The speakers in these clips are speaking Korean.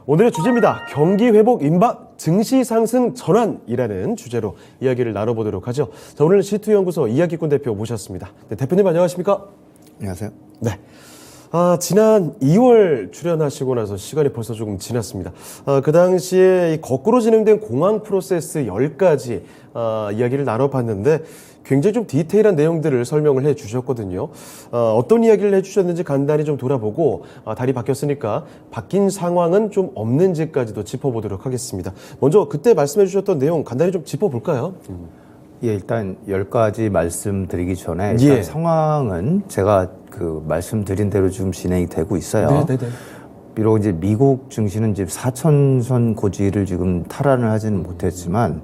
오늘의 주제입니다. 경기 회복 임박 증시 상승 전환이라는 주제로 이야기를 나눠보도록 하죠. 자, 오늘은 C2연구소 이야기꾼 대표 모셨습니다. 네, 대표님 안녕하십니까? 안녕하세요. 네. 지난 2월 출연하시고 나서 시간이 벌써 조금 지났습니다. 그 당시에 이 거꾸로 진행된 공항 프로세스 10가지 이야기를 나눠봤는데 굉장히 좀 디테일한 내용들을 설명을 해 주셨거든요. 어떤 이야기를 해 주셨는지 간단히 좀 돌아보고 달이 바뀌었으니까 바뀐 상황은 좀 없는지까지도 짚어보도록 하겠습니다. 먼저 그때 말씀해 주셨던 내용 간단히 좀 짚어볼까요? 예, 일단 10가지 말씀드리기 전에 일단 예. 상황은 제가 말씀드린 대로 지금 진행이 되고 있어요. 네네네. 비록 이제 미국 증시는 이제 4,000선 고지를 지금 탈환을 하지는 못했지만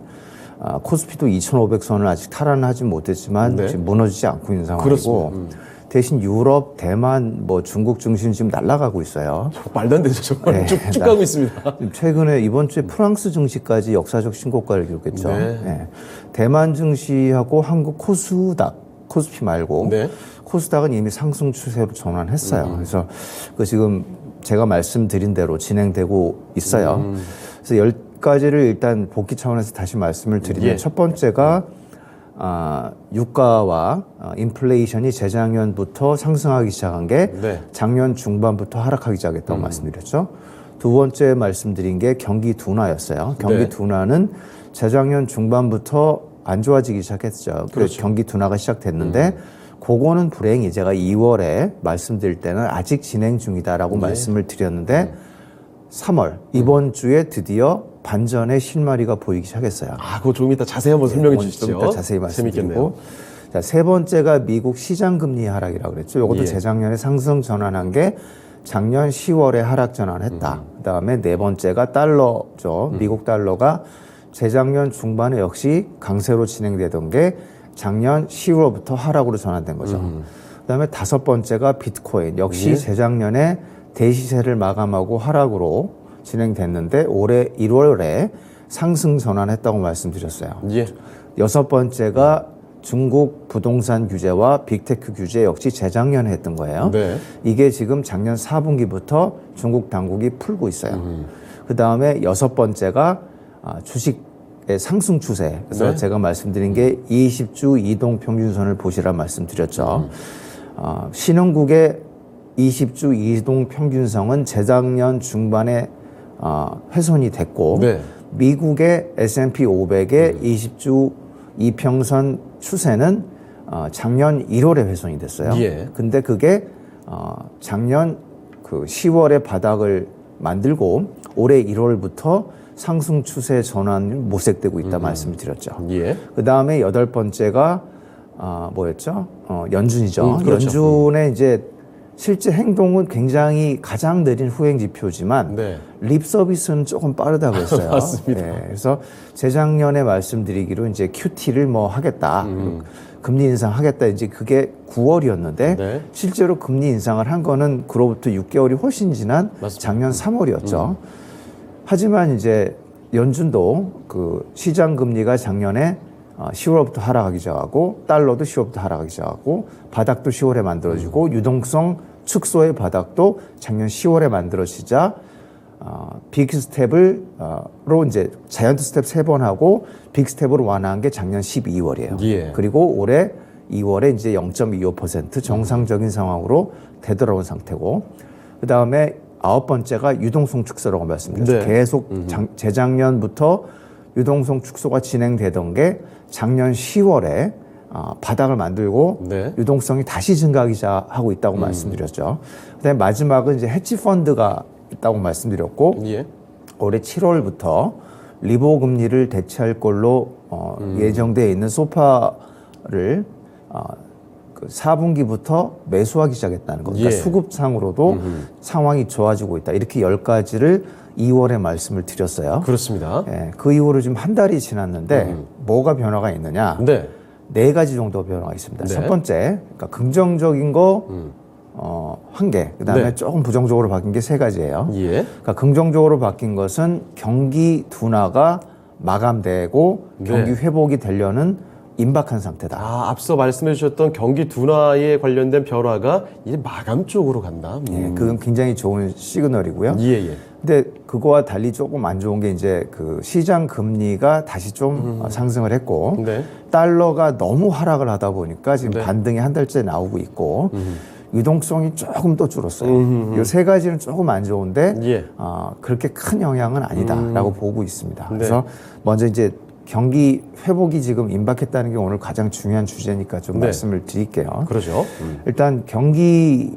코스피도 2,500선을 아직 탈환을 하지 못했지만 네. 지금 무너지지 않고 있는 상황이고 그렇습니다. 대신 유럽, 대만, 중국 증시는 지금 날아가고 있어요. 말도 안 되죠. 정말 네, 쭉쭉 가고 있습니다. 최근에 이번 주에 프랑스 증시까지 역사적 신고가를 기록했죠. 네. 네. 대만 증시하고 한국 코스피 말고 네. 코스닥은 이미 상승 추세로 전환했어요. 그래서 지금 제가 말씀드린 대로 진행되고 있어요. 그래서 10가지를 일단 복귀 차원에서 다시 말씀을 드리면 예. 첫 번째가 유가와 인플레이션이 재작년부터 상승하기 시작한 게 네. 작년 중반부터 하락하기 시작했다고 말씀드렸죠. 두 번째 말씀드린 게 경기 둔화였어요. 경기 네. 둔화는 재작년 중반부터 안 좋아지기 시작했죠. 그렇죠. 경기 둔화가 시작됐는데 그거는 불행히 제가 2월에 말씀드릴 때는 아직 진행 중이다라고 말씀을 드렸는데 3월 이번 주에 드디어 반전의 실마리가 보이기 시작했어요. 그거 조금 이따 자세히 한번 설명해 좀 주시죠. 이따 자세히 말씀드리고. 재밌겠네요. 자, 세 번째가 미국 시장 금리 하락이라고 그랬죠. 이것도 예. 재작년에 상승 전환한 게 작년 10월에 하락 전환했다. 그다음에 네 번째가 달러죠. 미국 달러가 재작년 중반에 역시 강세로 진행되던 게 작년 10월부터 하락으로 전환된 거죠. 그다음에 다섯 번째가 비트코인. 역시 예. 재작년에 대시세를 마감하고 하락으로 진행됐는데 올해 1월에 상승 전환했다고 말씀드렸어요. 예. 여섯 번째가 중국 부동산 규제와 빅테크 규제 역시 재작년에 했던 거예요. 네. 이게 지금 작년 4분기부터 중국 당국이 풀고 있어요. 그 다음에 여섯 번째가 주식의 상승 추세. 그래서 네. 제가 말씀드린 게 20주 이동 평균선을 보시라 말씀드렸죠. 신흥국의 20주 이동 평균선은 재작년 중반에 훼손이 됐고 네. 미국의 S&P 500의 20주 이평선 추세는 작년 1월에 훼손이 됐어요. 예. 근데 그게 작년 10월에 바닥을 만들고 올해 1월부터 상승 추세 전환이 모색되고 있다 말씀을 드렸죠. 예. 그 다음에 여덟 번째가 뭐였죠? 연준이죠. 그렇죠. 연준의 이제 실제 행동은 굉장히 가장 느린 후행 지표지만 네. 립 서비스는 조금 빠르다고 했어요. 맞습니다. 네, 그래서 재작년에 말씀드리기로 이제 QT를 하겠다. 금리 인상하겠다. 이제 그게 9월이었는데 네. 실제로 금리 인상을 한 거는 그로부터 6개월이 훨씬 지난 맞습니다. 작년 3월이었죠. 하지만 이제 연준도 시장 금리가 작년에 10월부터 하락하기 시작하고 달러도 10월부터 하락하기 시작하고 바닥도 10월에 만들어지고 유동성 축소의 바닥도 작년 10월에 만들어지자 빅 스텝으로 이제 자이언트 스텝 3번 하고 빅 스텝으로 완화한 게 작년 12월이에요. 예. 그리고 올해 2월에 이제 0.25% 정상적인 상황으로 되돌아온 상태고 그 다음에 아홉 번째가 유동성 축소라고 말씀드렸죠. 네. 계속 재작년부터 유동성 축소가 진행되던 게 작년 10월에 바닥을 만들고 네. 유동성이 다시 증가하기 시작하고 있다고 말씀드렸죠. 그다음에 마지막은 이제 헤지 펀드가 있다고 말씀드렸고 예. 올해 7월부터 리보 금리를 대체할 걸로 예정되어 있는 소파를 4분기부터 매수하기 시작했다는 겁니다. 예. 수급상으로도 상황이 좋아지고 있다. 이렇게 10가지를 2월에 말씀을 드렸어요. 그렇습니다. 예, 그 이후로 지금 한 달이 지났는데 뭐가 변화가 있느냐? 네. 네 가지 정도 변화가 있습니다. 네. 첫 번째, 그러니까 긍정적인 거 한 개, 그다음에 네. 조금 부정적으로 바뀐 게 세 가지예요. 예. 그러니까 긍정적으로 바뀐 것은 경기 둔화가 마감되고 네. 경기 회복이 되려는 임박한 상태다. 앞서 말씀해 주셨던 경기 둔화에 관련된 변화가 이제 마감 쪽으로 간다. 예, 그건 굉장히 좋은 시그널이고요. 예, 예. 근데 그거와 달리 조금 안 좋은 게 이제 그 시장 금리가 다시 좀 상승을 했고 네. 달러가 너무 하락을 하다 보니까 지금 네. 반등이 한 달째 나오고 있고 유동성이 조금 또 줄었어요. 이 세 가지는 조금 안 좋은데 예. 그렇게 큰 영향은 아니다라고 보고 있습니다. 네. 그래서 먼저 이제 경기 회복이 지금 임박했다는 게 오늘 가장 중요한 주제니까 좀 네. 말씀을 드릴게요. 그러죠. 일단 경기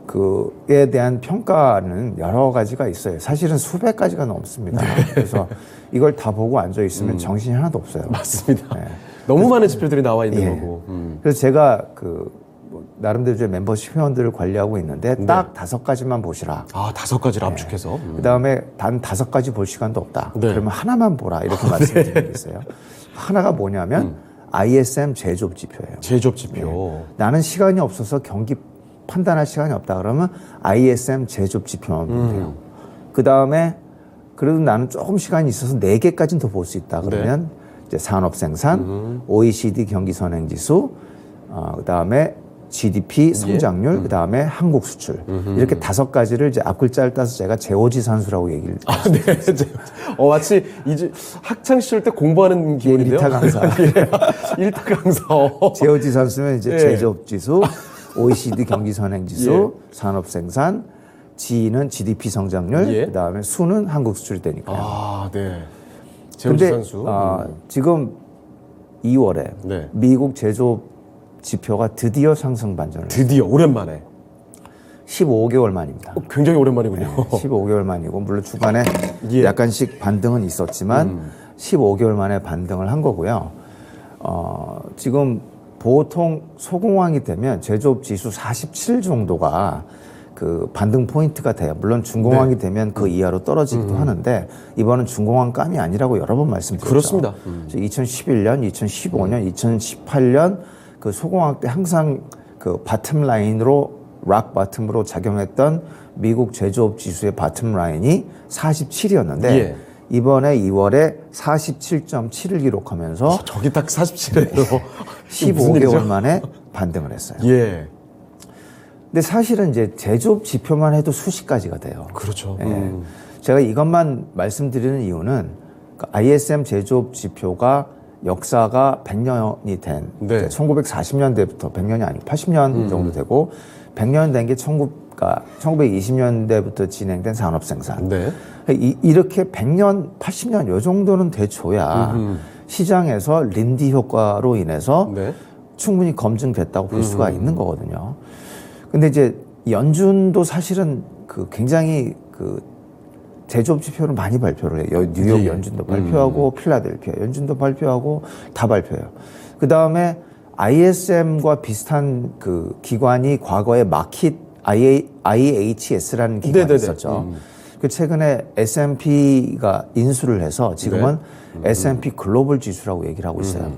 그에 대한 평가는 여러 가지가 있어요. 사실은 수백 가지가 넘습니다. 그래서 이걸 다 보고 앉아 있으면 정신이 하나도 없어요. 맞습니다. 네. 너무 많은 지표들이 나와 있는 예. 거고. 그래서 제가 뭐 나름대로 제 멤버십 회원들을 관리하고 있는데 딱 5가지만 보시라. 아, 5가지를 압축해서. 그다음에 단 5가지 볼 시간도 없다. 네. 그러면 하나만 보라. 이렇게 말씀드리겠어요. 하나가 뭐냐면 ISM 제조업 지표예요. 제조업 지표. 나는 시간이 없어서 경기 판단할 시간이 없다 그러면 ISM 제조업 지표만 보면 돼요. 그 다음에 그래도 나는 조금 시간이 있어서 4개까지는 더 볼 수 있다 그러면 이제 산업 생산, OECD 경기 선행 지수, 그 다음에 GDP 성장률, 그 다음에 한국 수출 이렇게 5가지를 이제 앞글자를 따서 제가 제오지 산수라고 얘기를 아, 네. 마치 이제 학창 시절 때 공부하는 기분인데요. 1타 강사. 1타 강사. 제오지 산수면 이제 예. 제조업 지수, OECD 경기 선행 지수, 예. 산업 생산, G는 GDP 성장률, 예. 그 다음에 수는 한국 수출이 되니까요. 아, 네. 제오지 근데 산수. 지금 2월에 네. 미국 제조업 지표가 드디어 상승 반전을 드디어 오랜만에. 15개월 만입니다. 굉장히 오랜만이군요. 15개월 만이고 물론 주간에 예. 약간씩 반등은 있었지만 15개월 만에 반등을 한 거고요. 지금 보통 소공황이 되면 제조업 지수 47 정도가 그 반등 포인트가 돼요. 물론 중공황이 되면 그 이하로 떨어지기도 하는데 이번은 중공황감이 아니라고 여러 번 말씀드렸죠. 그렇습니다. 2011년, 2015년, 2018년 그 소공황 때 항상 그 바텀 라인으로 락 바텀으로 작용했던 미국 제조업 지수의 바텀 라인이 47이었는데 예. 이번에 2월에 47.7을 기록하면서 저기 딱 47이에요. 15개월 만에 반등을 했어요. 예. 근데 사실은 이제 제조업 지표만 해도 수십 가지가 돼요. 그렇죠. 예. 제가 이것만 말씀드리는 이유는 그 ISM 제조업 지표가 역사가 100년이 된 네. 1940년대부터 100년이 아니고 80년 정도 되고 100년 된 게 1920년대부터 진행된 산업 생산. 네. 이렇게 100년, 80년 요 정도는 돼줘야 시장에서 린디 효과로 인해서 네. 충분히 검증됐다고 볼 수가 있는 거거든요. 근데 이제 연준도 사실은 그 굉장히 그 제조업 지표를 많이 발표를 해요. 뉴욕 예. 연준도 발표하고 필라델피아 연준도 발표하고 다 발표해요. 그 다음에 ISM과 비슷한 그 기관이 과거에 마켓 IHS라는 기관이 네네네. 있었죠. 그 최근에 S&P가 인수를 해서 지금은 S&P 글로벌 지수라고 얘기를 하고 있어요.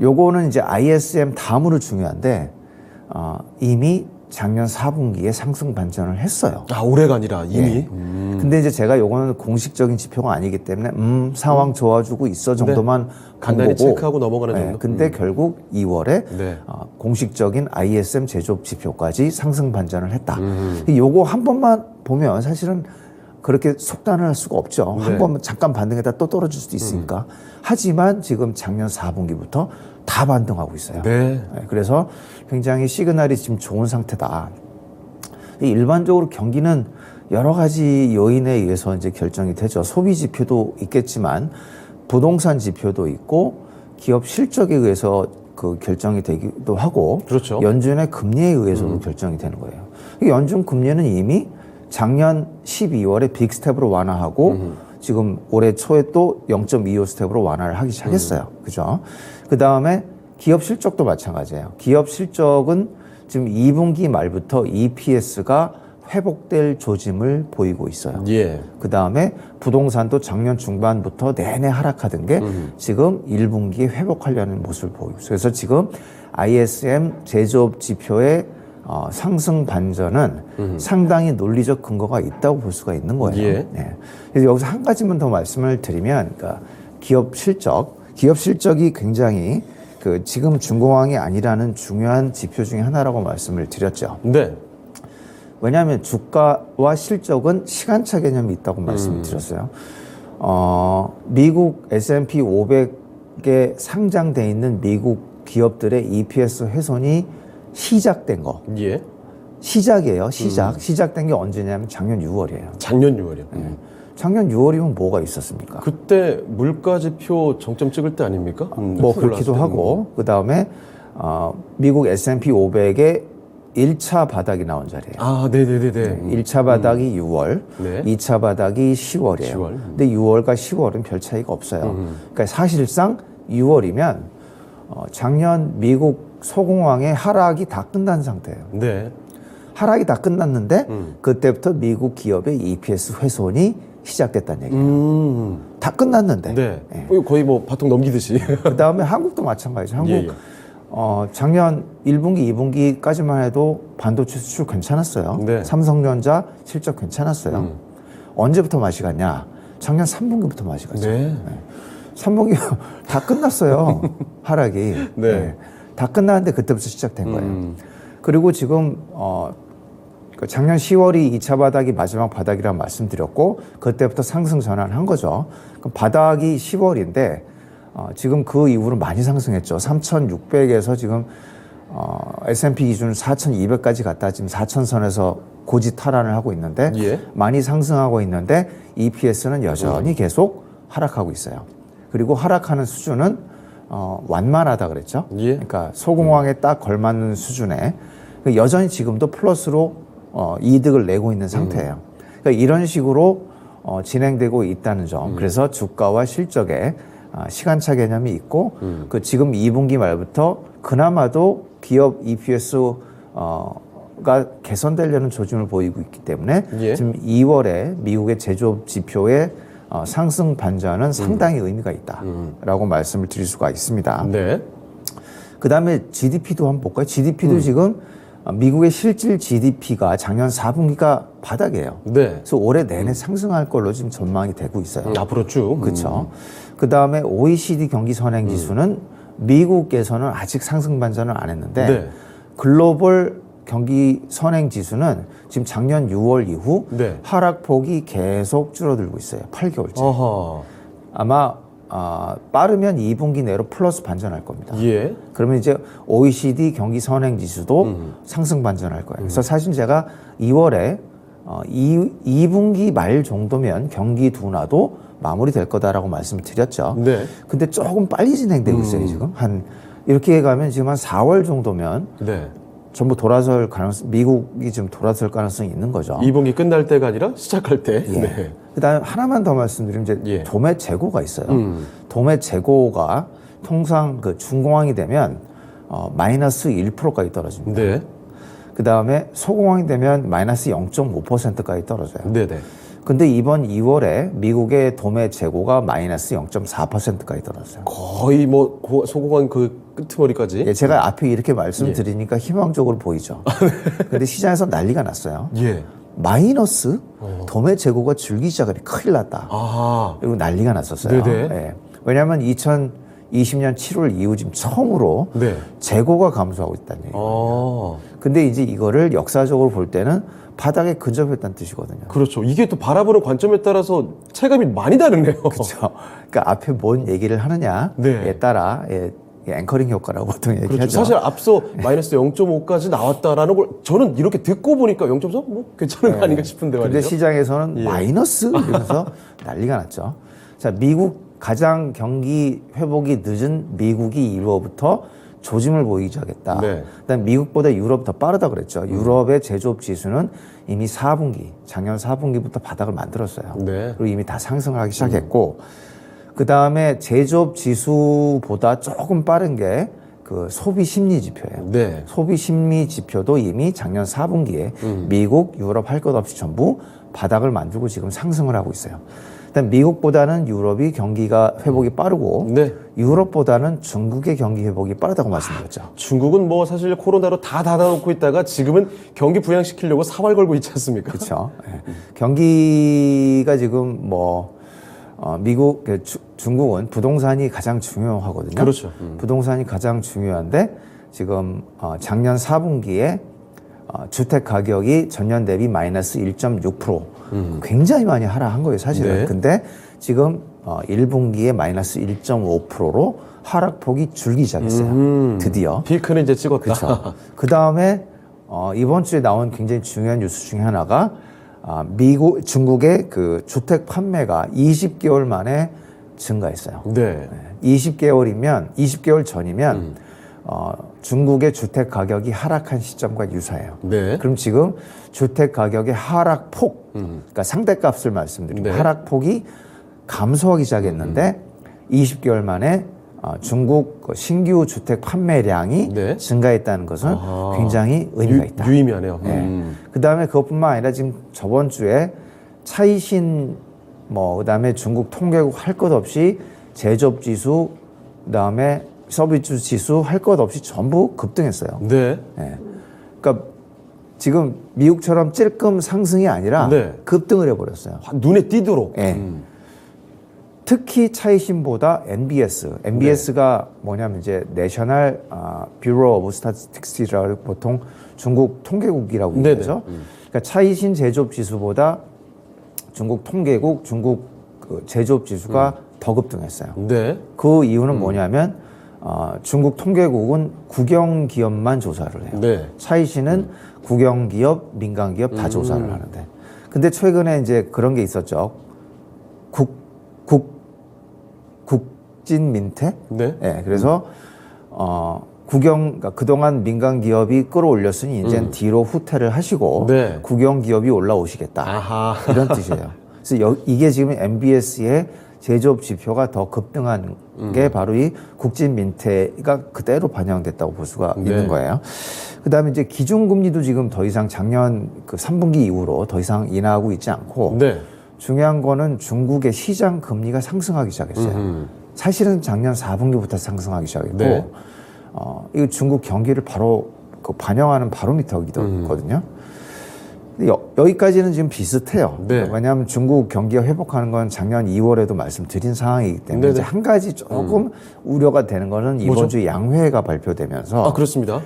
요거는 이제 ISM 다음으로 중요한데 이미 작년 4분기에 상승 반전을 했어요. 아, 올해가 아니라 이미. 예. 근데 이제 제가 요거는 공식적인 지표가 아니기 때문에 상황 좋아지고 있어 정도만 간단히 본 거고. 체크하고 넘어가는 예. 정도. 근데 결국 2월에 네. 공식적인 ISM 제조업 지표까지 상승 반전을 했다. 요거 한 번만 보면 사실은 그렇게 속단을 할 수가 없죠. 네. 한 번 잠깐 반등했다 또 떨어질 수도 있으니까. 하지만 지금 작년 4분기부터 다 반등하고 있어요. 네. 네, 그래서 굉장히 시그널이 지금 좋은 상태다. 일반적으로 경기는 여러 가지 요인에 의해서 이제 결정이 되죠. 소비 지표도 있겠지만 부동산 지표도 있고 기업 실적에 의해서 그 결정이 되기도 하고 그렇죠. 연준의 금리에 의해서도 결정이 되는 거예요. 연준 금리는 이미 작년 12월에 빅 스텝으로 완화하고 지금 올해 초에 또 0.25 스텝으로 완화를 하기 시작했어요. 그죠? 그 다음에 기업 실적도 마찬가지예요. 기업 실적은 지금 2분기 말부터 EPS가 회복될 조짐을 보이고 있어요. 예. 그 다음에 부동산도 작년 중반부터 내내 하락하던 게 지금 1분기에 회복하려는 모습을 보이고 있어요. 그래서 지금 ISM 제조업 지표의 상승 반전은 상당히 논리적 근거가 있다고 볼 수가 있는 거예요. 예. 네. 그래서 여기서 한 가지만 더 말씀을 드리면, 그러니까 기업 실적이 굉장히 그 지금 중공황이 아니라는 중요한 지표 중에 하나라고 말씀을 드렸죠. 네. 왜냐하면 주가와 실적은 시간차 개념이 있다고 말씀을 드렸어요. 미국 S&P 500에 상장돼 있는 미국 기업들의 EPS 훼손이 시작된 거. 예. 시작이에요. 시작된 게 언제냐면 작년 6월이에요. 작년 6월이요. 작년 6월이면 뭐가 있었습니까? 그때 물가지표 정점 찍을 때 아닙니까? 뭐 그렇기도 하고 그 다음에 미국 S&P 500의 1차 바닥이 나온 자리예요. 아, 네네네네. 1차 바닥이 6월, 네. 2차 바닥이 10월이에요. 10월. 근데 6월과 10월은 별 차이가 없어요. 그러니까 사실상 6월이면 작년 미국 소공황의 하락이 다 끝난 상태예요. 네. 하락이 다 끝났는데 그때부터 미국 기업의 EPS 훼손이 시작됐다는 얘기예요. 다 끝났는데. 네. 예. 거의 뭐 바통 넘기듯이. 그 다음에 한국도 마찬가지죠. 한국 예, 예. 작년 1분기, 2분기까지만 해도 반도체 수출 괜찮았어요. 네. 삼성전자 실적 괜찮았어요. 언제부터 맛이 갔냐? 작년 3분기부터 맛이 갔죠. 네. 3분기 다 끝났어요. 하락이. 네. 다 끝났는데 그때부터 시작된 거예요. 그리고 지금 작년 10월이 2차 바닥이 마지막 바닥이라고 말씀드렸고 그때부터 상승 전환한 거죠. 그럼 바닥이 10월인데 지금 그 이후로 많이 상승했죠. 3,600에서 지금 S&P 기준 4,200까지 갔다 지금 4,000선에서 고지 탈환을 하고 있는데 예. 많이 상승하고 있는데 EPS는 여전히 계속 하락하고 있어요. 그리고 하락하는 수준은 완만하다 그랬죠. 예. 그러니까 소공황에 딱 걸맞는 수준에 여전히 지금도 플러스로 이득을 내고 있는 상태예요. 그러니까 이런 식으로 진행되고 있다는 점. 그래서 주가와 실적에 시간차 개념이 있고 그 지금 2분기 말부터 그나마도 기업 EPS가 개선되려는 조짐을 보이고 있기 때문에 예. 지금 2월에 미국의 제조업 지표의 상승 반전은 상당히 의미가 있다라고 말씀을 드릴 수가 있습니다. 네. 그 다음에 GDP도 한번 볼까요? GDP도 지금 미국의 실질 GDP가 작년 4분기가 바닥이에요. 네. 그래서 올해 내내 상승할 걸로 지금 전망이 되고 있어요. 앞으로 쭉. 그렇죠. 그 다음에 OECD 경기 선행 지수는 미국에서는 아직 상승 반전을 안 했는데 네. 글로벌 경기 선행 지수는 지금 작년 6월 이후 네. 하락폭이 계속 줄어들고 있어요. 8개월째. 어허. 아마 빠르면 2분기 내로 플러스 반전할 겁니다. 예. 그러면 이제 OECD 경기 선행 지수도 상승 반전할 거예요. 그래서 사실 제가 2월에 2분기 말 정도면 경기 둔화도 마무리될 거다라고 말씀을 드렸죠. 네. 근데 조금 빨리 진행되고 있어요, 지금. 이렇게 가면 지금 한 4월 정도면 네. 전부 돌아설 가능성, 미국이 지금 돌아설 가능성이 있는 거죠. 2분기 끝날 때가 아니라 시작할 때. 예. 네. 그다음에 하나만 더 말씀드리면 이제 예. 도매 재고가 있어요. 도매 재고가 통상 그 중공황이 되면 마이너스 1%까지 떨어집니다. 네. 그다음에 소공황이 되면 마이너스 0.5%까지 떨어져요. 네네. 근데 이번 2월에 미국의 도매 재고가 마이너스 0.4%까지 떨어졌어요. 거의 뭐 소공황 그 끄트머리까지. 예, 제가 앞에 이렇게 말씀드리니까 희망적으로 보이죠. 근데 시장에서 난리가 났어요. 예. 마이너스 도매 재고가 줄기 시작하니 큰일 났다. 아. 그리고 난리가 났었어요. 네네. 예. 왜냐하면 2020년 7월 이후 지금 처음으로 네. 재고가 감소하고 있다는 얘기예요. 아. 근데 이제 이거를 역사적으로 볼 때는 바닥에 근접했다는 뜻이거든요. 그렇죠. 이게 또 바라보는 관점에 따라서 체감이 많이 다르네요. 그렇죠. 그러니까 앞에 뭔 얘기를 하느냐에 네. 따라 앵커링 효과라고 보통 얘기하죠. 그렇죠. 사실 앞서 마이너스 0.5까지 나왔다라는 걸 저는 이렇게 듣고 보니까 0.4? 뭐 괜찮은 거 아닌가 싶은데 말이죠. 근데 시장에서는 예. 마이너스 이러면서 난리가 났죠. 자, 미국 가장 경기 회복이 늦은 미국이 1월부터 조짐을 보이기 시작했다. 네. 그다음 미국보다 유럽 더 빠르다 그랬죠. 유럽의 제조업 지수는 이미 4분기, 작년 4분기부터 바닥을 만들었어요. 네. 그리고 이미 다 상승을 하기 시작했고, 그 다음에 제조업 지수보다 조금 빠른 게 그 소비 심리 지표예요. 네. 소비 심리 지표도 이미 작년 4분기에 미국, 유럽 할 것 없이 전부 바닥을 만들고 지금 상승을 하고 있어요. 일단 미국보다는 유럽이 경기가 회복이 빠르고 네. 유럽보다는 중국의 경기 회복이 빠르다고 말씀드렸죠. 중국은 뭐 사실 코로나로 다 닫아놓고 있다가 지금은 경기 부양시키려고 사활 걸고 있지 않습니까? 그렇죠. 경기가 지금 미국, 중국은 부동산이 가장 중요하거든요. 그렇죠. 부동산이 가장 중요한데 지금 작년 4분기에 주택 가격이 전년 대비 마이너스 1.6%. 굉장히 많이 하락한 거예요, 사실은. 네. 근데 지금 1분기에 마이너스 1.5%로 하락폭이 줄기 시작했어요. 드디어. 피크는 이제 찍었다. 그렇죠. 그 다음에 이번 주에 나온 굉장히 중요한 뉴스 중에 하나가 중국의 그 주택 판매가 20개월 만에 증가했어요. 네. 20개월 전이면 중국의 주택 가격이 하락한 시점과 유사해요. 네. 그럼 지금 주택 가격의 하락폭, 그러니까 상대값을 말씀드리면 네. 하락폭이 감소하기 시작했는데 20개월 만에 중국 그 신규 주택 판매량이 네. 증가했다는 것은 굉장히 의미가 있다. 유의미하네요. 네. 그다음에 그것뿐만 아니라 지금 저번 주에 차이신 그다음에 중국 통계국 할 것 없이 제조업 지수, 그다음에 서비스 지수 할 것 없이 전부 급등했어요. 네. 네. 그러니까 지금 미국처럼 찔끔 상승이 아니라 네. 급등을 해버렸어요. 눈에 띄도록. 네. 특히 차이신보다 NBS가 뭐냐면 이제 내셔널 뷰로 오브 스태티스틱스라고 보통 중국 통계국이라고 네네. 얘기하죠. 그러니까 차이신 제조업 지수보다 중국 통계국, 중국 그 제조업 지수가 더 급등했어요. 네. 그 이유는 뭐냐면 중국 통계국은 국영 기업만 조사를 해요. 네. 차이신은 국영 기업, 민간 기업 다 조사를 하는데. 근데 최근에 이제 그런 게 있었죠. 국진민태? 네. 네, 그래서 그러니까 그동안 민간 기업이 끌어올렸으니 이제는 뒤로 후퇴를 하시고 네. 국영 기업이 올라오시겠다. 아하. 이런 뜻이에요. 그래서 이게 지금 MBS의 제조업 지표가 더 급등한 게 바로 이 국진민태가 그대로 반영됐다고 볼 수가 네. 있는 거예요. 그다음에 이제 기준금리도 지금 더 이상 작년 그 3분기 이후로 더 이상 인하하고 있지 않고 네. 중요한 거는 중국의 시장 금리가 상승하기 시작했어요. 사실은 작년 4분기부터 상승하기 시작했고, 네. 이거 중국 경기를 바로 그 반영하는 바로미터이거든요. 근데 여기까지는 지금 비슷해요. 네. 왜냐하면 중국 경기가 회복하는 건 작년 2월에도 말씀드린 상황이기 때문에 네네. 이제 한 가지 조금 우려가 되는 거는 이번 뭐죠? 주 양회가 발표되면서 그렇습니다.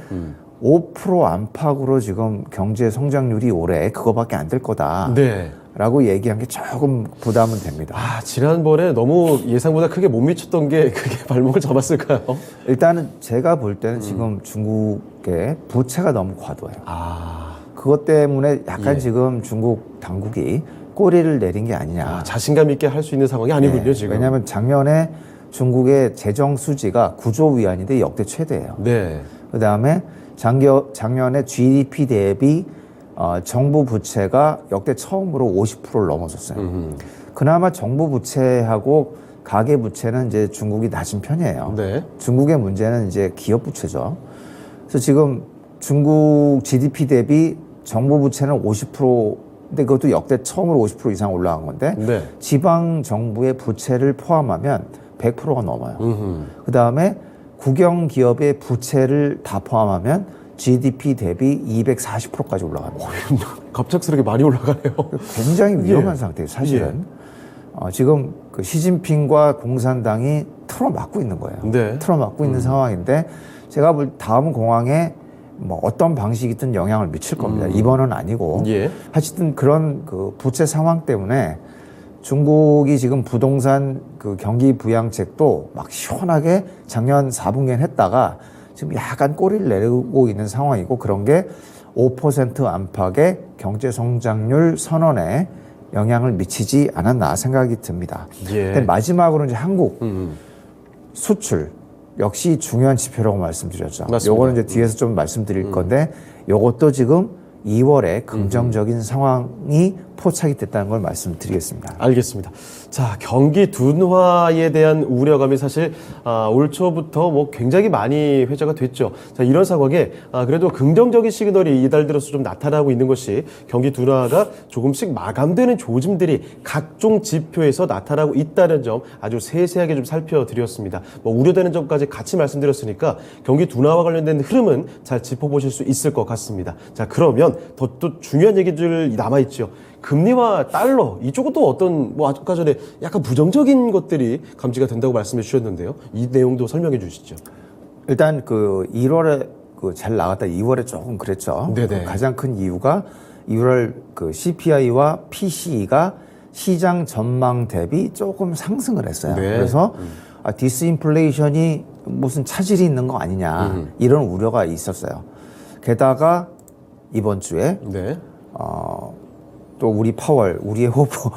5% 안팎으로 지금 경제 성장률이 올해 그거밖에 안 될 거다. 네. 라고 얘기한 게 조금 부담은 됩니다. 지난번에 너무 예상보다 크게 못 미쳤던 게 그게 발목을 잡았을까요? 일단은 제가 볼 때는 지금 중국의 부채가 너무 과도해요. 그것 때문에 약간 지금 중국 당국이 꼬리를 내린 게 아니냐. 자신감 있게 할 수 있는 상황이 아니군요, 네, 지금. 왜냐하면 작년에 중국의 재정 수지가 9조 위안인데 역대 최대예요. 네. 그다음에 작년에 GDP 대비 정부 부채가 역대 처음으로 50%를 넘어섰어요. 그나마 정부 부채하고 가계 부채는 이제 중국이 낮은 편이에요. 네. 중국의 문제는 이제 기업 부채죠. 그래서 지금 중국 GDP 대비 정부 부채는 50%인데 그것도 역대 처음으로 50% 이상 올라간 건데 네. 지방 정부의 부채를 포함하면 100%가 넘어요. 그 다음에 국영 기업의 부채를 다 포함하면 GDP 대비 240%까지 올라갑니다. 갑작스럽게 많이 올라가네요. 굉장히 위험한 상태예요, 사실은. 지금 그 시진핑과 공산당이 틀어막고 있는 거예요. 네. 틀어막고 있는 상황인데 제가 볼 다음 공황에 뭐 어떤 방식이든 영향을 미칠 겁니다. 이번은 아니고. 예. 하여튼 그런 그 부채 상황 때문에 중국이 지금 부동산 그 경기 부양책도 막 시원하게 작년 4분기엔 했다가 지금 약간 꼬리를 내리고 있는 상황이고 그런 게 5% 안팎의 경제 성장률 선언에 영향을 미치지 않았나 생각이 듭니다. 예. 근데 마지막으로 이제 한국 수출 역시 중요한 지표라고 말씀드렸죠. 맞습니다. 요거는 이제 뒤에서 좀 말씀드릴 건데 요것도 지금 2월에 긍정적인 상황이 포착이 됐다는 걸 말씀드리겠습니다. 알겠습니다. 자, 경기 둔화에 대한 우려감이 사실 올 초부터 뭐 굉장히 많이 회자가 됐죠. 자, 이런 상황에 그래도 긍정적인 시그널이 이달 들어서 좀 나타나고 있는 것이 경기 둔화가 조금씩 마감되는 조짐들이 각종 지표에서 나타나고 있다는 점 아주 세세하게 좀 살펴드렸습니다. 뭐 우려되는 점까지 같이 말씀드렸으니까 경기 둔화와 관련된 흐름은 잘 짚어보실 수 있을 것 같습니다. 자, 그러면 또 중요한 얘기들 남아있죠. 금리와 달러 이쪽은 또 어떤 뭐 아까 전에 약간 부정적인 것들이 감지가 된다고 말씀해 주셨는데요. 이 내용도 설명해 주시죠. 일단 그 1월에 그 잘 나갔다 2월에 조금 그랬죠. 네네. 가장 큰 이유가 2월 그 CPI와 PCE가 시장 전망 대비 조금 상승을 했어요. 네. 그래서 디스인플레이션이 무슨 차질이 있는 거 아니냐 이런 우려가 있었어요. 게다가 이번 주에 네. 또 우리 파월, 우리의 호프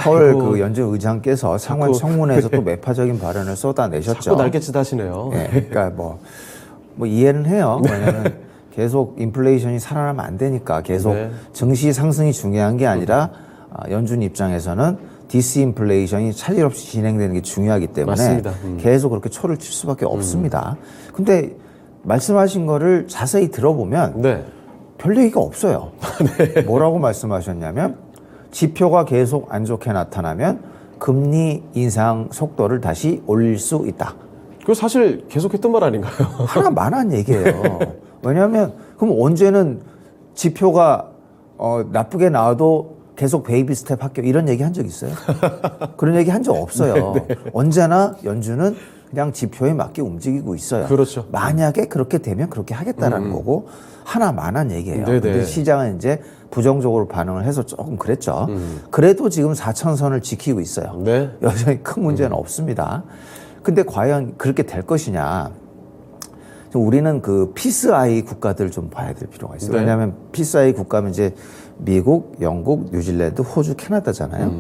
파월 아이고. 그 연준 의장께서 상원 청문회에서 또 매파적인 발언을 쏟아내셨죠. 자꾸 날갯짓 하시네요. 예, 그러니까 뭐 이해는 해요. 왜냐하면 계속 인플레이션이 살아나면 안 되니까 계속 네. 증시 상승이 중요한 게 아니라 연준 입장에서는 디스인플레이션이 차질 없이 진행되는 게 중요하기 때문에 맞습니다. 계속 그렇게 초를 칠 수밖에 없습니다. 근데 말씀하신 거를 자세히 들어보면 네. 별 얘기가 없어요. 뭐라고 말씀하셨냐면 지표가 계속 안 좋게 나타나면 금리 인상 속도를 다시 올릴 수 있다. 그거 사실 계속했던 말 아닌가요? 하나만한 얘기예요. 왜냐하면 그럼 언제는 지표가 나쁘게 나와도 계속 베이비 스텝 합격 이런 얘기 한 적 있어요? 그런 얘기 한 적 없어요. 언제나 연준은 그냥 지표에 맞게 움직이고 있어요. 그렇죠. 만약에 그렇게 되면 그렇게 하겠다라는 거고 하나만한 얘기예요. 네네. 근데 시장은 이제 부정적으로 반응을 해서 조금 그랬죠. 그래도 지금 4천선을 지키고 있어요. 네. 여전히 큰 문제는 없습니다. 근데 과연 그렇게 될 것이냐? 우리는 그 피스아이 국가들 좀 봐야 될 필요가 있어요. 네. 왜냐하면 피스아이 국가면 이제 미국, 영국, 뉴질랜드, 호주, 캐나다잖아요.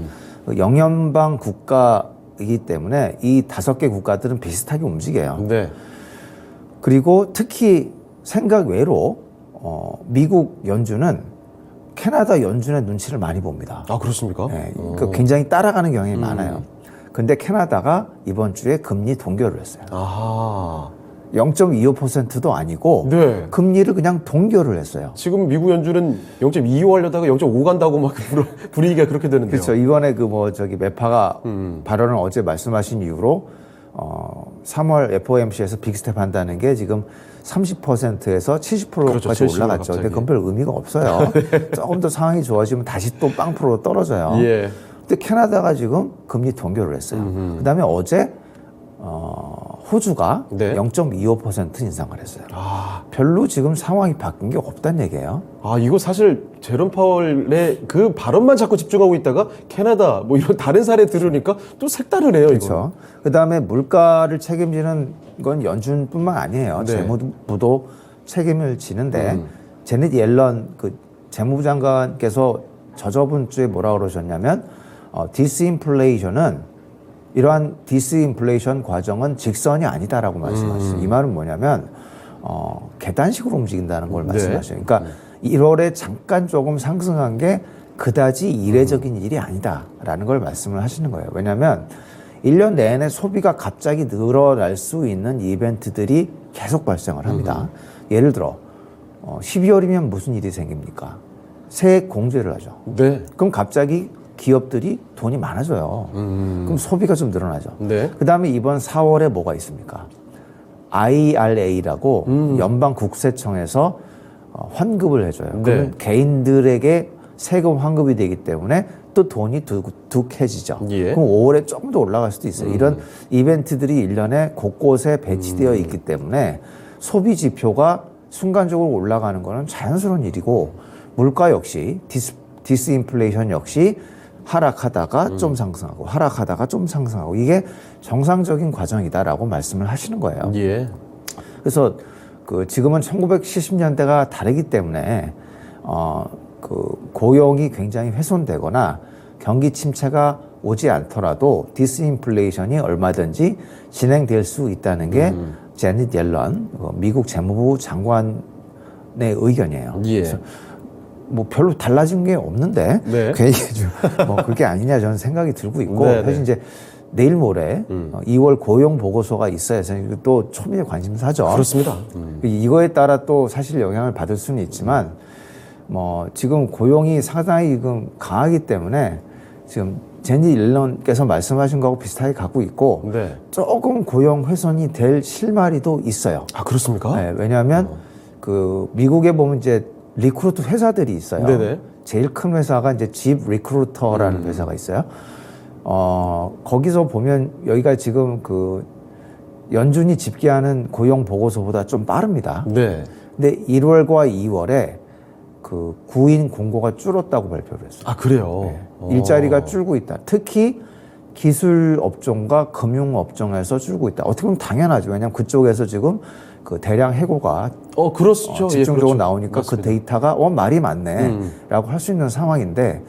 그 영연방 국가이기 때문에 이 5개 국가들은 비슷하게 움직여요. 네. 그리고 특히 생각 외로 미국 연준은 캐나다 연준의 눈치를 많이 봅니다. 아, 그렇습니까? 네, 그러니까 굉장히 따라가는 경향이 많아요. 근데 캐나다가 이번 주에 금리 동결을 했어요. 아하. 0.25%도 아니고 네. 금리를 그냥 동결을 했어요. 지금 미국 연준은 0.25 하려다가 0.5 간다고 막 분위기가 그렇게 되는데요. 그렇죠. 이번에 그 매파가 발언을 어제 말씀하신 이후로 3월 FOMC에서 빅스텝 한다는 게 지금 30%에서 70%까지 그렇죠. 70% 올라갔죠. 갑자기. 근데 그건 별 의미가 없어요. 조금 더 상황이 좋아지면 다시 또 0%로 떨어져요. 예. 근데 캐나다가 지금 금리 동결을 했어요. 그다음에 어제 호주가 네. 0.25% 인상을 했어요. 아, 별로 지금 상황이 바뀐 게 없다는 얘기예요. 이거 사실 제롬 파월의 그 발언만 자꾸 집중하고 있다가 캐나다 뭐 이런 다른 사례 들으니까 또 색다르네요. 그렇죠. 그다음에 물가를 책임지는 건 연준뿐만 아니에요. 네. 재무부도 책임을 지는데 제넷 옐런 그 재무부 장관께서 저저번 주에 뭐라 그러셨냐면 디스인플레이션은 이러한 디스인플레이션 과정은 직선이 아니다라고 말씀하셨어요. 이 말은 뭐냐면 계단식으로 움직인다는 걸 말씀하셔요. 그러니까 1월에 잠깐 조금 상승한 게 그다지 이례적인 일이 아니다라는 걸 말씀을 하시는 거예요. 왜냐하면 1년 내내 소비가 갑자기 늘어날 수 있는 이벤트들이 계속 발생을 합니다. 예를 들어 12월이면 무슨 일이 생깁니까? 세액 공제를 하죠. 네. 그럼 갑자기 기업들이 돈이 많아져요. 그럼 소비가 좀 늘어나죠. 네. 그 다음에 이번 4월에 뭐가 있습니까? IRA라고 연방국세청에서 환급을 해줘요. 그럼 네. 개인들에게 세금 환급이 되기 때문에 또 돈이 두둑해지죠. 예. 그럼 5월에 조금 더 올라갈 수도 있어요. 이런 이벤트들이 1년에 곳곳에 배치되어 있기 때문에 소비 지표가 순간적으로 올라가는 것은 자연스러운 일이고 물가 역시 디스인플레이션 역시 하락하다가 좀 상승하고 하락하다가 좀 상승하고 이게 정상적인 과정이다라고 말씀을 하시는 거예요. 예. 그래서 지금은 1970년대가 다르기 때문에 그 고용이 굉장히 훼손되거나 경기 침체가 오지 않더라도 디스인플레이션이 얼마든지 진행될 수 있다는 게 제닛 옐런 미국 재무부 장관의 의견이에요. 예. 그래서 뭐 별로 달라진 게 없는데 네. 괜히 뭐 그게 아니냐 저는 생각이 들고 있고 네, 사실 이제 내일 모레 2월 고용 보고서가 있어야 해서 또 초미의 관심사죠. 그렇습니다. 이거에 따라 또 사실 영향을 받을 수는 있지만 뭐 지금 고용이 상당히 지금 강하기 때문에 지금 제니 옐런께서 말씀하신 거하고 비슷하게 가고 있고 네. 조금 고용 훼손이 될 실마리도 있어요. 아, 그렇습니까? 네, 왜냐하면 그 미국에 보면 이제 리크루트 회사들이 있어요. 네네. 제일 큰 회사가 이제 집 리크루터라는 회사가 있어요. 거기서 보면 여기가 지금 그 연준이 집계하는 고용 보고서보다 좀 빠릅니다. 네. 근데 1월과 2월에 그 구인 공고가 줄었다고 발표를 했어요. 아, 그래요? 일자리가 줄고 있다. 특히 기술 업종과 금융 업종에서 줄고 있다. 어떻게 보면 당연하죠. 왜냐하면 그쪽에서 지금 그 대량 해고가 그렇죠. 집중적으로 그렇죠. 나오니까 맞습니다. 그 데이터가 말이 많네 라고 할 수 있는 상황인데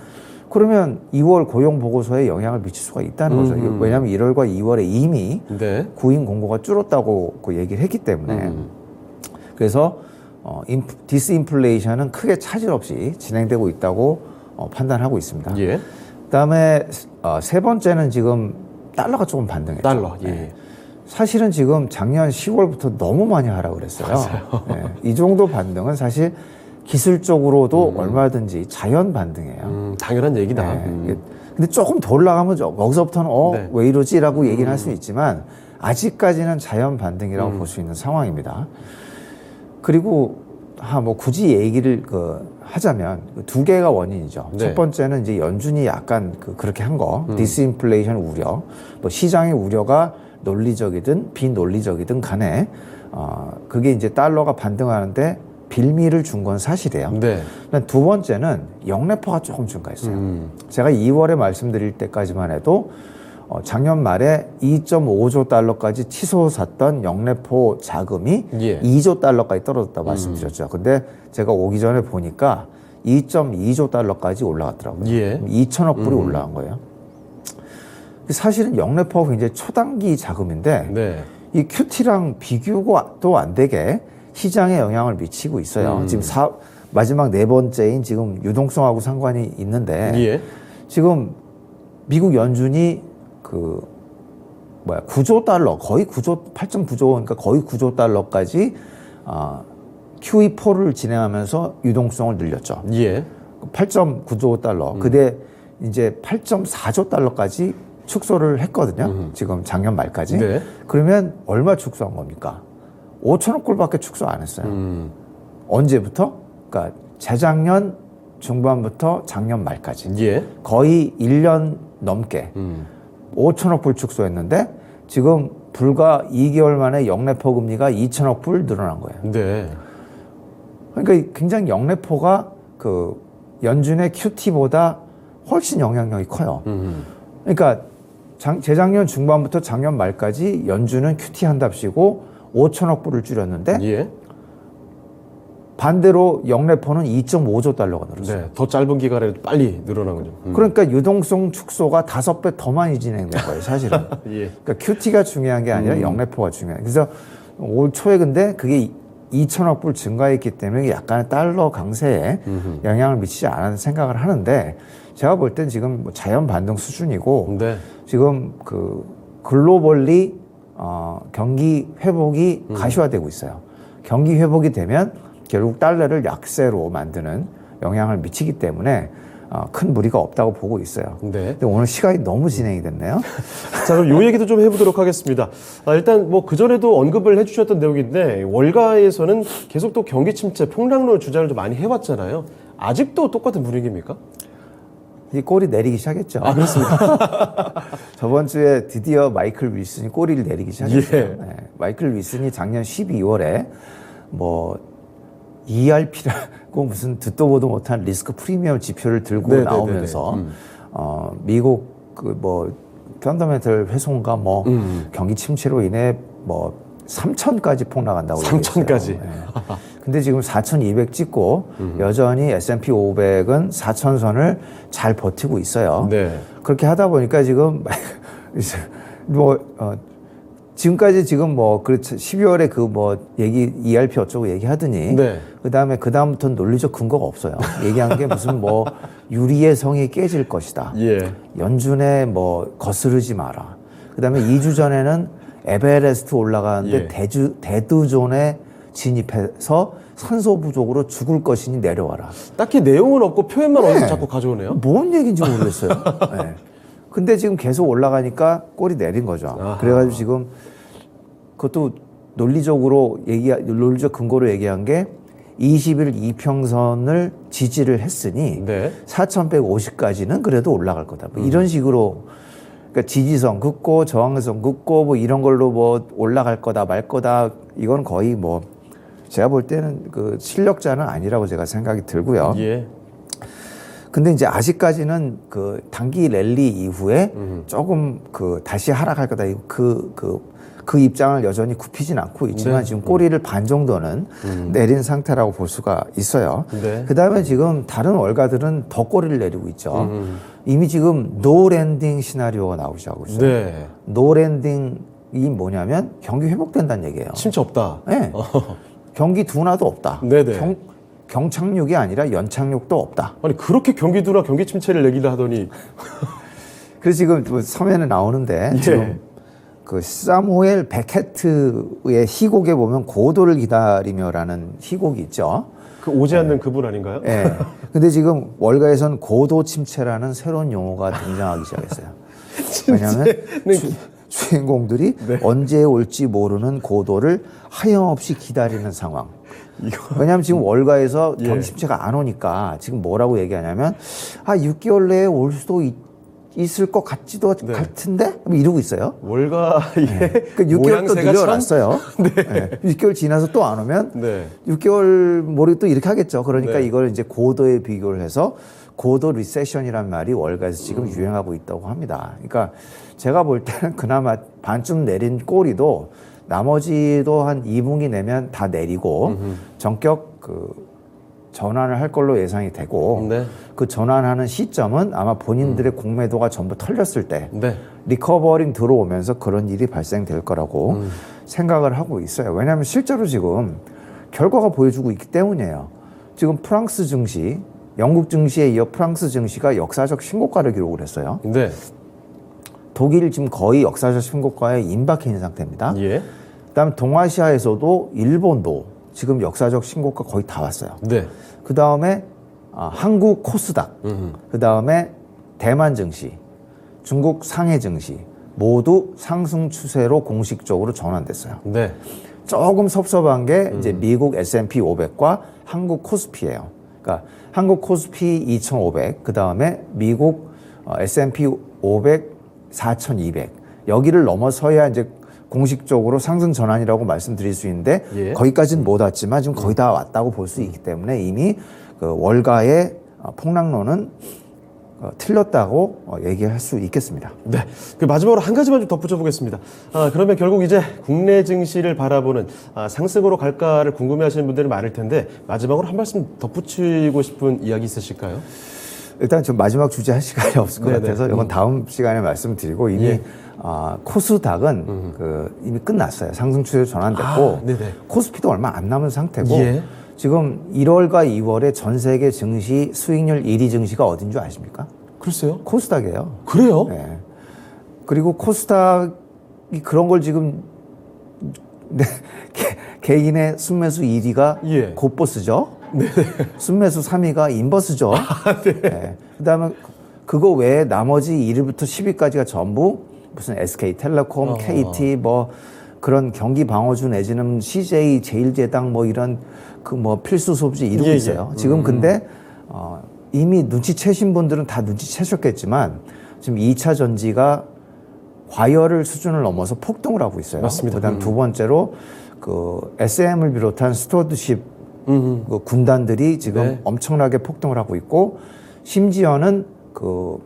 그러면 2월 고용 보고서에 영향을 미칠 수가 있다는 거죠. 왜냐하면 1월과 2월에 이미 네. 구인 공고가 줄었다고 그 얘기를 했기 때문에 그래서 디스인플레이션은 크게 차질 없이 진행되고 있다고 판단하고 있습니다. 예. 그다음에 세 번째는 지금 달러가 조금 반등했죠. 달러. 예. 네. 사실은 지금 작년 10월부터 너무 많이 하라고 그랬어요. 네. 이 정도 반등은 사실 기술적으로도 얼마든지 자연 반등이에요. 당연한 얘기다. 네. 근데 조금 더 올라가면 거기서부터는 네. 왜 이러지라고 얘기는 할 수 있지만 아직까지는 자연 반등이라고 볼 수 있는 상황입니다. 그리고 뭐 굳이 얘기를 하자면 두 개가 원인이죠. 네. 첫 번째는 이제 연준이 약간 그렇게 한 거, 디스인플레이션 우려, 뭐 시장의 우려가 논리적이든 비논리적이든 간에 그게 이제 달러가 반등하는데 빌미를 준 건 사실이에요. 네. 두 번째는 영래포가 조금 증가했어요. 제가 2월에 말씀드릴 때까지만 해도 작년 말에 2.5조 달러까지 치솟았던 영래포 자금이 예. 2조 달러까지 떨어졌다고 말씀드렸죠. 근데 제가 오기 전에 보니까 2.2조 달러까지 올라갔더라고요. 예. 2천억 불이 올라간 거예요. 사실은 영래포가 굉장히 초단기 자금인데 네. 이 QT랑 비교도 안 되게 시장에 영향을 미치고 있어요. 지금 마지막 네 번째인 지금 유동성하고 상관이 있는데 예. 지금 미국 연준이 9조 달러, 거의 8.9조, 그러니까 거의 9조 달러까지 QE4를 진행하면서 유동성을 늘렸죠. 예. 8.9조 달러. 근데 이제 8.4조 달러까지 축소를 했거든요. 지금 작년 말까지. 네. 그러면 얼마 축소한 겁니까? 5천억 불밖에 축소 안 했어요. 언제부터? 그러니까 재작년 중반부터 작년 말까지. 예. 거의 1년 넘게 5천억 불 축소했는데 지금 불과 2개월 만에 영래포 금리가 2천억 불 늘어난 거예요. 네. 그러니까 굉장히 영래포가 연준의 QT보다 훨씬 영향력이 커요. 그러니까 재작년 중반부터 작년 말까지 연준은 QT 한답시고 5천억 불을 줄였는데 예. 반대로 영래포는 2.5조 달러가 늘었어요. 네. 더 짧은 기간에 빨리 늘어난 거죠. 그러니까 유동성 축소가 5배 더 많이 진행된 거예요, 사실은. 예. 그러니까 QT가 중요한 게 아니라 영래포가 중요해요. 그래서 올 초에 근데 그게 2천억 불 증가했기 때문에 약간의 달러 강세에 영향을 미치지 않았는 생각을 하는데 제가 볼 땐 지금 뭐 자연 반등 수준이고 네. 지금 글로벌리 경기 회복이 가시화되고 있어요. 경기 회복이 되면 결국 달러를 약세로 만드는 영향을 미치기 때문에 큰 무리가 없다고 보고 있어요. 네. 근데 오늘 시간이 너무 진행이 됐네요. 자, 그럼 요 얘기도 좀 해보도록 하겠습니다. 일단 뭐 그전에도 언급을 해주셨던 내용인데 월가에서는 계속 또 경기 침체, 폭락론 주장을 좀 많이 해왔잖아요. 아직도 똑같은 분위기입니까? 이 꼬리 내리기 시작했죠. 아, 그렇습니까? 저번 주에 드디어 마이클 윌슨이 꼬리를 내리기 시작했어요. 예. 네. 마이클 윌슨이 작년 12월에 뭐 ERP라고 무슨 듣도 보도 못한 리스크 프리미엄 지표를 들고 네네네네. 나오면서 미국 펀더멘털 훼손과 경기 침체로 인해 3천까지 폭락한다고 3천까지. 네. 근데 지금 4,200 찍고 여전히 S&P 500은 4,000선을 잘 버티고 있어요. 네. 그렇게 하다 보니까 지금 지금까지 지금 12월에 얘기 ERP 어쩌고 얘기하더니 네. 그다음부터는 논리적 근거가 없어요. 얘기한 게 무슨 유리의 성이 깨질 것이다. 예. 연준에 거스르지 마라. 그다음에 2주 전에는 에베레스트 올라가는데 예. 데드존에 진입해서 산소 부족으로 죽을 것이니 내려와라. 딱히 내용은 없고 표현만 어디서 자꾸 가져오네요. 뭔 얘기인지 모르겠어요. 네. 근데 지금 계속 올라가니까 꼬리 내린 거죠. 아하. 그래가지고 지금 그것도 논리적 근거로 얘기한 게 20일 이평선을 지지를 했으니 네. 4,150까지는 그래도 올라갈 거다. 이런 식으로 그러니까 지지선 긋고 저항선 긋고 뭐 이런 걸로 뭐 올라갈 거다 말 거다 이건 거의 뭐 제가 볼 때는 그 실력자는 아니라고 제가 생각이 들고요. 예. 근데 이제 아직까지는 그 단기 랠리 이후에 조금 그 다시 하락할 거다. 그 입장을 여전히 굽히진 않고 있지만 네. 지금 꼬리를 반 정도는 내린 상태라고 볼 수가 있어요. 네. 그 다음에 지금 다른 월가들은 더 꼬리를 내리고 있죠. 이미 지금 노 랜딩 시나리오가 나오고 있어요. 네. 노 랜딩이 뭐냐면 경기 회복된다는 얘기예요. 침체 없다. 네. 경기 둔화도 없다. 네네. 경착륙이 아니라 연착륙도 없다. 아니 그렇게 경기도나 경기 침체를 얘기를 하더니 그래서 지금 뭐 서면에 나오는데 예. 지금 그 사무엘 베케트의 희곡에 보면 고도를 기다리며라는 희곡이 있죠. 그 오지 않는 그분 아닌가요? 예. 근데 지금 월가에선 고도 침체라는 새로운 용어가 등장하기 시작했어요. 왜냐하면 주인공들이 네. 언제 올지 모르는 고도를 하염없이 기다리는 상황. 왜냐하면 지금 월가에서 예. 경기 침체가 안 오니까 지금 뭐라고 얘기하냐면 6개월 내에 올 수도 있을 것 같지도 네. 같은데 뭐 이러고 있어요. 월가의 그 6개월 또 모양새가 늘려놨어요. 네. 6개월 지나서 또 안 오면 네. 6개월 모레 또 이렇게 하겠죠. 그러니까 네. 이걸 이제 고도에 비교를 해서 고도 리세션이란 말이 월가에서 지금 유행하고 있다고 합니다. 그러니까 제가 볼 때는 그나마 반쯤 내린 꼬리도 나머지도 한 2분기 내면 다 내리고 전격 그 전환을 할 걸로 예상이 되고 네. 그 전환하는 시점은 아마 본인들의 공매도가 전부 털렸을 때 네. 리커버링 들어오면서 그런 일이 발생될 거라고 생각을 하고 있어요. 왜냐하면 실제로 지금 결과가 보여주고 있기 때문이에요. 지금 프랑스 증시, 영국 증시에 이어 프랑스 증시가 역사적 신고가를 기록을 했어요. 네. 독일 지금 거의 역사적 신고가에 임박해 있는 상태입니다. 예. 그다음 동아시아에서도 일본도 지금 역사적 신고가 거의 다 왔어요. 네. 그 다음에 한국 코스닥, 그 다음에 대만 증시, 중국 상해 증시 모두 상승 추세로 공식적으로 전환됐어요. 네. 조금 섭섭한 게 이제 미국 S&P 500과 한국 코스피예요. 그러니까 한국 코스피 2,500, 그 다음에 미국 S&P 500 4,200 여기를 넘어서야 이제 공식적으로 상승 전환이라고 말씀드릴 수 있는데 예. 거기까지는 못 왔지만 지금 거의 다 왔다고 볼 수 있기 때문에 이미 그 월가의 폭락론은 틀렸다고 얘기할 수 있겠습니다. 네. 그 마지막으로 한 가지만 좀 덧붙여 보겠습니다. 그러면 결국 이제 국내 증시를 바라보는 상승으로 갈까를 궁금해하시는 분들이 많을 텐데 마지막으로 한 말씀 덧붙이고 싶은 이야기 있으실까요? 일단 좀 마지막 주제 할 시간이 없을 것 네네. 같아서 이건 다음 시간에 말씀드리고 이미 예. 코스닥은 이미 끝났어요. 상승 추세로 전환됐고 네네. 코스피도 얼마 안 남은 상태고 예. 지금 1월과 2월에 전 세계 증시 수익률 1위 증시가 어딘 줄 아십니까? 글쎄요. 코스닥이에요. 그래요? 네. 그리고 코스닥이 그런 걸 지금 개인의 순매수 1위가 예. 곧보스죠. 순매수 3위가 인버스죠. 네. 그다음에 그거 외에 나머지 1위부터 10위까지가 전부 무슨 SK텔레콤, KT 뭐 그런 경기 방어주 내지는 CJ, 제일제당 뭐 이런 그 뭐 필수 소비재 이루고 예, 있어요. 예. 지금 근데 이미 눈치채신 분들은 다 눈치채셨겠지만 지금 2차 전지가 과열을 수준을 넘어서 폭등을 하고 있어요. 맞습니다. 그다음 두 번째로 그 SM을 비롯한 스튜어드십 그 군단들이 지금 네. 엄청나게 폭등을 하고 있고 심지어는 그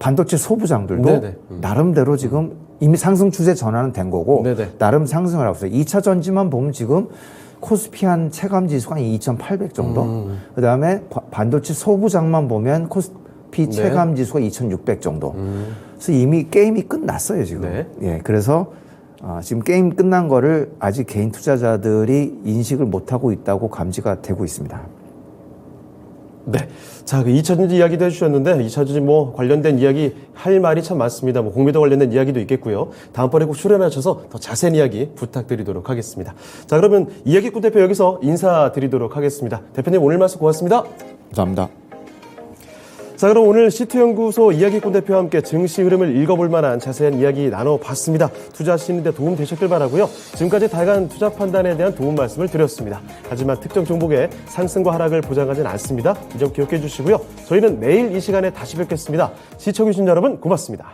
반도체 소부장들도 네네. 나름대로 지금 이미 상승 추세 전환은 된 거고 네네. 나름 상승을 하고 있어요. 2차 전지만 보면 지금 코스피 한 체감 지수가 한 2,800 정도. 그다음에 반도체 소부장만 보면 코스피 네. 체감 지수가 2,600 정도. 그래서 이미 게임이 끝났어요, 지금. 네. 예. 그래서 지금 게임 끝난 거를 아직 개인 투자자들이 인식을 못 하고 있다고 감지가 되고 있습니다. 네. 자, 그 2차 전지 이야기도 해주셨는데 2차 전지 뭐 관련된 이야기 할 말이 참 많습니다. 뭐 공매도 관련된 이야기도 있겠고요. 다음번에 꼭 출연하셔서 더 자세한 이야기 부탁드리도록 하겠습니다. 자, 그러면 이야기꾼 대표 여기서 인사드리도록 하겠습니다. 대표님 오늘 말씀 고맙습니다. 감사합니다. 자, 그럼 오늘 시투연구소 이야기꾼 대표와 함께 증시 흐름을 읽어볼 만한 자세한 이야기 나눠봤습니다. 투자하시는 데 도움 되셨길 바라고요. 지금까지 다양한 투자 판단에 대한 도움 말씀을 드렸습니다. 하지만 특정 종목의 상승과 하락을 보장하진 않습니다. 이 점 기억해 주시고요. 저희는 내일 이 시간에 다시 뵙겠습니다. 시청해주신 여러분 고맙습니다.